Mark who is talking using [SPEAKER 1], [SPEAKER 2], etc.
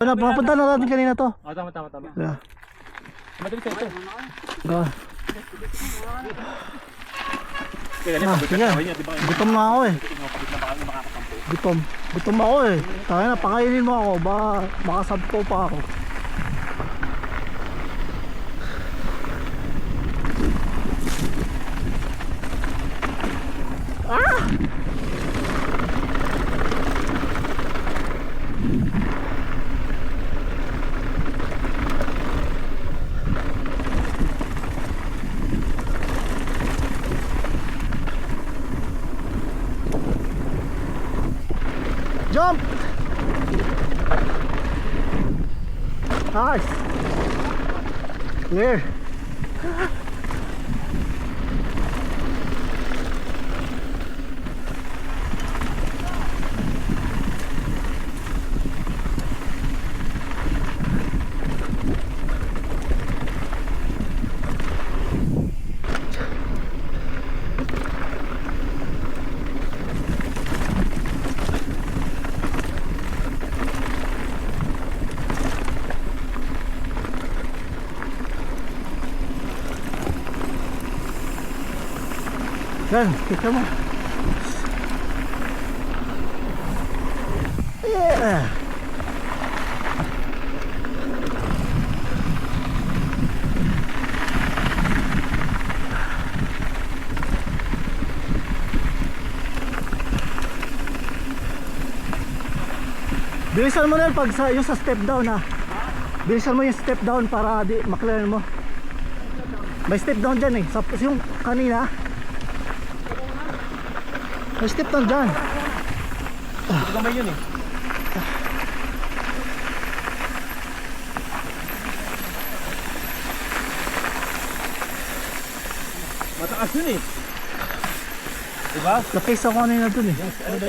[SPEAKER 1] Ano, papunta na natin kanina to.
[SPEAKER 2] Oh, tama.
[SPEAKER 1] Yeah.
[SPEAKER 2] Madali sa ito.
[SPEAKER 1] Go.
[SPEAKER 2] Kaya
[SPEAKER 1] Sige. Gutom na ako eh. Gutom ako eh. Tangina na, pakainin mo ako. Makasabto pa ako. Ah! Jump! Nice! Clear! Yan, kita mo. Yeah. Bilisan mo na pag yung sa step down ha. Bilisan mo yung step down para di maklear mo. May step down dyan eh. Yung kanina may step down dyan.
[SPEAKER 2] Ito kamay yun eh. Mataas yun eh. Diba?
[SPEAKER 1] Lapis ako kanina dun eh.
[SPEAKER 2] Ano ba yun?